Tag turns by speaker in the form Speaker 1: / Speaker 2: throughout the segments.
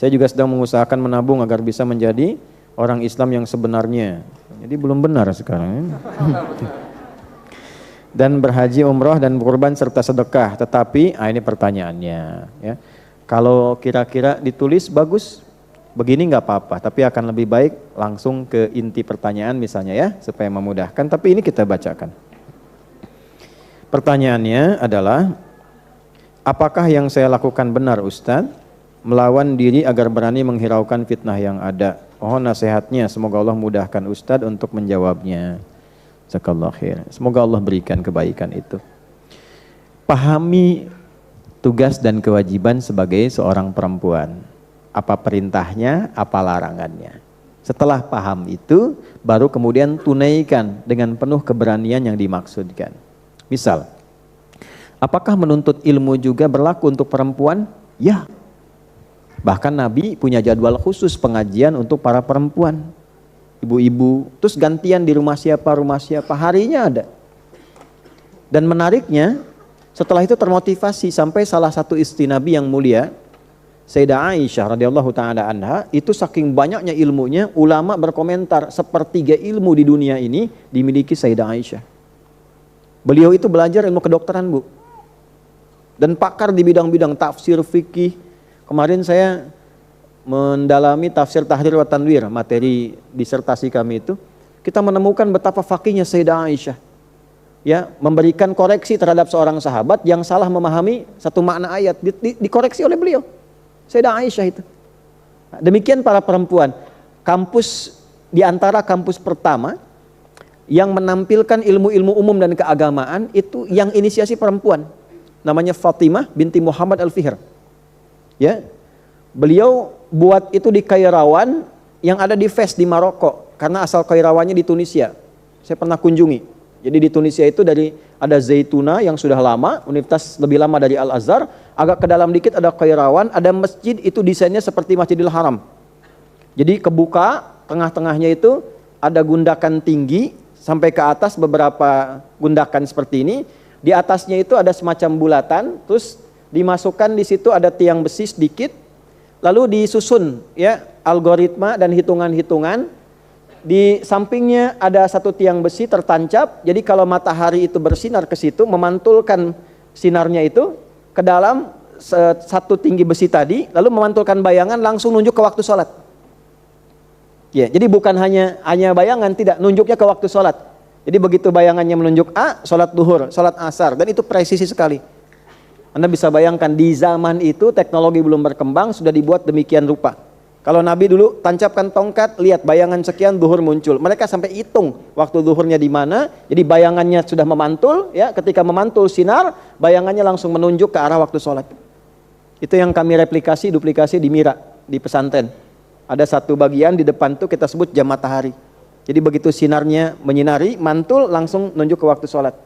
Speaker 1: Saya juga sedang mengusahakan menabung agar bisa menjadi orang Islam yang sebenarnya. Jadi belum benar sekarang. Dan berhaji, umroh, dan berkurban serta sedekah. Tetapi, ini pertanyaannya. Ya. Kalau kira-kira ditulis bagus, begini nggak apa-apa. Tapi akan lebih baik langsung ke inti pertanyaan misalnya ya, supaya memudahkan. Tapi ini kita bacakan. Pertanyaannya adalah, apakah yang saya lakukan benar Ustadz? Melawan diri agar berani menghiraukan fitnah yang ada. Mohon nasihatnya, semoga Allah mudahkan Ustadz untuk menjawabnya. Jazakallahu khair. Semoga Allah berikan kebaikan itu. Pahami tugas dan kewajiban sebagai seorang perempuan. Apa perintahnya, apa larangannya. Setelah paham itu, baru kemudian tunaikan dengan penuh keberanian yang dimaksudkan. Misal, apakah menuntut ilmu juga berlaku untuk perempuan? Ya. Bahkan Nabi punya jadwal khusus pengajian untuk para perempuan. Ibu-ibu, terus gantian di rumah siapa, harinya ada. Dan menariknya, setelah itu termotivasi sampai salah satu istri Nabi yang mulia, Sayyidah Aisyah radhiyallahu taala anha, itu saking banyaknya ilmunya, ulama berkomentar sepertiga ilmu di dunia ini dimiliki Sayyidah Aisyah. Beliau itu belajar ilmu kedokteran, Bu. Dan pakar di bidang-bidang tafsir, fikih. Kemarin saya mendalami tafsir Tahrir wa Tanwir, materi disertasi kami itu, kita menemukan betapa faqihnya Sayyidah Aisyah. Ya, memberikan koreksi terhadap seorang sahabat yang salah memahami satu makna ayat, dikoreksi oleh beliau. Sayyidah Aisyah itu. Demikian para perempuan. Kampus di antara kampus pertama yang menampilkan ilmu-ilmu umum dan keagamaan itu yang inisiasi perempuan. Namanya Fatimah binti Muhammad Al-Fihr. Ya. Beliau buat itu di Kairawan yang ada di Fes di Maroko, karena asal Kairawannya di Tunisia. Saya pernah kunjungi. Jadi di Tunisia itu ada Zaituna yang sudah lama, universitas lebih lama dari Al-Azhar, agak ke dalam dikit ada Kairawan, ada masjid itu desainnya seperti Masjidil Haram. Jadi kebuka, tengah-tengahnya itu ada gundakan tinggi sampai ke atas beberapa gundakan seperti ini. Di atasnya itu ada semacam bulatan, terus dimasukkan di situ ada tiang besi sedikit. Lalu disusun ya algoritma dan hitungan-hitungan. Di sampingnya ada satu tiang besi tertancap. Jadi kalau matahari itu bersinar ke situ, memantulkan sinarnya itu ke dalam satu tinggi besi tadi, lalu memantulkan bayangan langsung nunjuk ke waktu sholat. Ya, jadi bukan hanya bayangan, tidak, nunjuknya ke waktu sholat. Jadi begitu bayangannya menunjuk A, sholat duhur, sholat asar, dan itu presisi sekali. Anda bisa bayangkan di zaman itu teknologi belum berkembang, sudah dibuat demikian rupa. Kalau Nabi dulu tancapkan tongkat, lihat bayangan sekian duhur muncul. Mereka sampai hitung waktu duhurnya di mana. Jadi bayangannya sudah memantul, ya. Ketika memantul sinar, bayangannya langsung menunjuk ke arah waktu sholat. Itu yang kami duplikasi di Mira, di pesantren. Ada satu bagian di depan tuh kita sebut jam matahari. Jadi begitu sinarnya menyinari, mantul langsung menunjuk ke waktu sholat.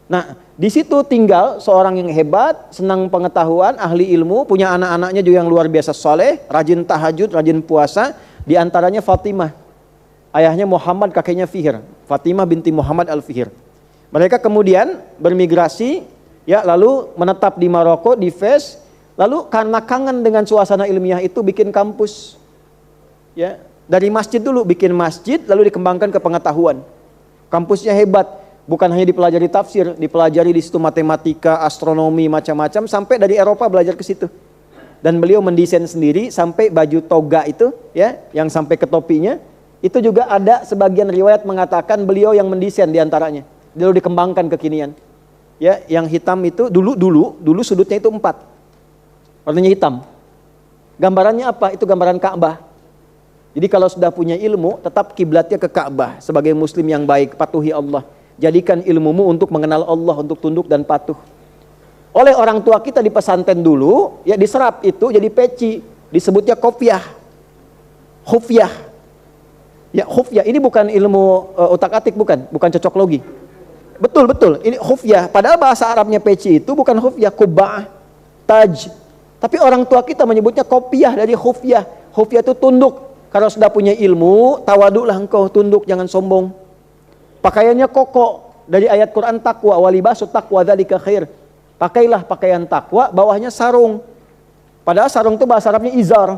Speaker 1: Nah, di situ tinggal seorang yang hebat, senang pengetahuan, ahli ilmu, punya anak-anaknya juga yang luar biasa soleh, rajin tahajud, rajin puasa. Di antaranya Fatimah, ayahnya Muhammad, kakeknya Fihr. Fatimah binti Muhammad Al-Fihr. Mereka kemudian bermigrasi, ya, lalu menetap di Maroko, di Fes. Lalu karena kangen dengan suasana ilmiah itu bikin kampus. Ya, dari masjid dulu bikin masjid, lalu dikembangkan ke pengetahuan. Kampusnya hebat. Bukan hanya dipelajari tafsir, dipelajari di situ matematika, astronomi, macam-macam, sampai dari Eropa belajar ke situ. Dan beliau mendesain sendiri sampai baju toga itu, ya, yang sampai ke topinya, itu juga ada sebagian riwayat mengatakan beliau yang mendesain diantaranya. Lalu dikembangkan kekinian. Ya, yang hitam itu dulu sudutnya itu 4, warnanya hitam. Gambarannya apa? Itu gambaran Ka'bah. Jadi kalau sudah punya ilmu, tetap kiblatnya ke Ka'bah sebagai muslim yang baik, patuhi Allah. Jadikan ilmumu untuk mengenal Allah, untuk tunduk dan patuh. Oleh orang tua kita di pesantren dulu, ya diserap itu jadi peci, disebutnya kopiah, khufyah. Ya khufyah, ini bukan ilmu utak-atik, bukan cocok logi. Betul, ini khufyah. Padahal bahasa Arabnya peci itu bukan khufyah, kubah, taj. Tapi orang tua kita menyebutnya kopiah dari khufyah. Khufyah itu tunduk. Kalau sudah punya ilmu, tawaduklah engkau, tunduk, jangan sombong. Pakaiannya koko, dari ayat Quran takwa, walibasut takwa dzalika khair. Pakailah pakaian takwa, bawahnya sarung. Padahal sarung itu bahasa Arabnya izar.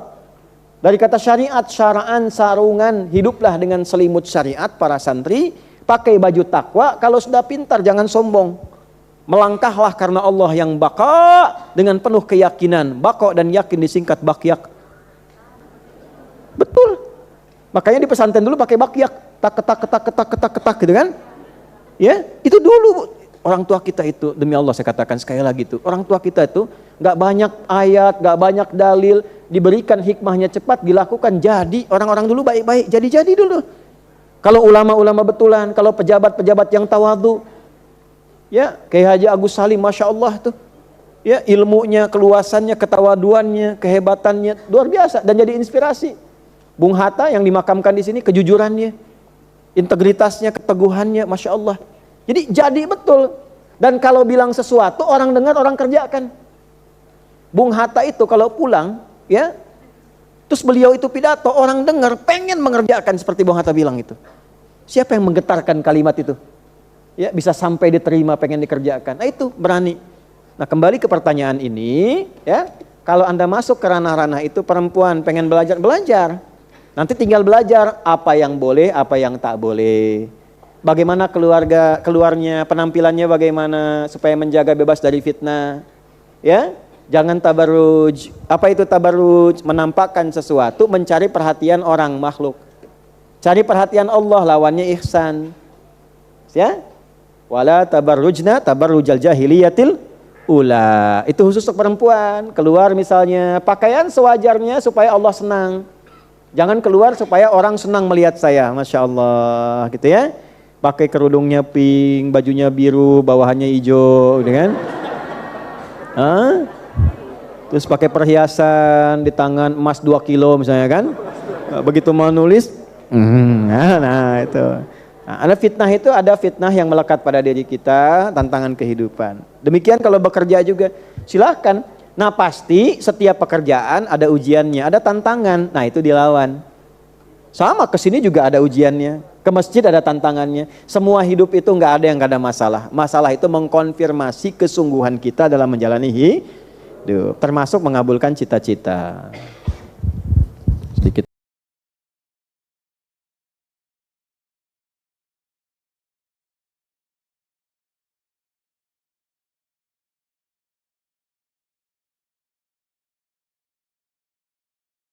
Speaker 1: Dari kata syariat, syara'an, sarungan, hiduplah dengan selimut syariat para santri, pakai baju takwa, kalau sudah pintar jangan sombong. Melangkahlah karena Allah yang baka dengan penuh keyakinan. Baka dan yakin disingkat bakyak. Betul. Makanya di pesantren dulu pakai bakyak, ketak gitu kan? Ya, itu dulu orang tua kita itu, demi Allah saya katakan sekali lagi itu, orang tua kita itu nggak banyak ayat, nggak banyak dalil, diberikan hikmahnya cepat, dilakukan jadi. Orang-orang dulu baik-baik, jadi dulu. Kalau ulama-ulama betulan, kalau pejabat-pejabat yang tawadu, ya kayak Haji Agus Salim, masya Allah tuh, ya ilmunya, keluasannya, ketawaduannya, kehebatannya luar biasa dan jadi inspirasi. Bung Hatta yang dimakamkan di sini, kejujurannya, integritasnya, keteguhannya, masya Allah. Jadi betul. Dan kalau bilang sesuatu, orang dengar, orang kerjakan. Bung Hatta itu kalau pulang, ya, terus beliau itu pidato, orang dengar, pengen mengerjakan seperti Bung Hatta bilang itu. Siapa yang menggetarkan kalimat itu? Ya, bisa sampai diterima, pengen dikerjakan. Nah itu berani. Nah kembali ke pertanyaan ini, ya, kalau Anda masuk ke ranah-ranah itu, perempuan pengen belajar. Nanti tinggal belajar apa yang boleh, apa yang tak boleh. Bagaimana keluarnya, penampilannya bagaimana supaya menjaga bebas dari fitnah. Ya, jangan tabarruj. Apa itu tabarruj? Menampakkan sesuatu, mencari perhatian orang makhluk. Cari perhatian Allah, lawannya ihsan. Ya? Wala tabarrujna tabarrujal jahiliyatil ula. Itu khusus untuk perempuan. Keluar misalnya pakaian sewajarnya supaya Allah senang. Jangan keluar supaya orang senang melihat saya, masya Allah, gitu ya. Pakai kerudungnya pink, bajunya biru, bawahannya hijau, gitu kan? Terus pakai perhiasan di tangan emas 2 kilo misalnya kan? Begitu mau nulis, nah itu. Nah, ada fitnah itu, ada fitnah yang melekat pada diri kita, tantangan kehidupan. Demikian kalau bekerja juga, silahkan. Nah pasti setiap pekerjaan ada ujiannya, ada tantangan. Nah itu dilawan. Sama kesini juga ada ujiannya. Ke masjid ada tantangannya. Semua hidup itu nggak ada yang nggak ada masalah. Masalah itu mengkonfirmasi kesungguhan kita dalam menjalani hidup. Termasuk mengabulkan cita-cita.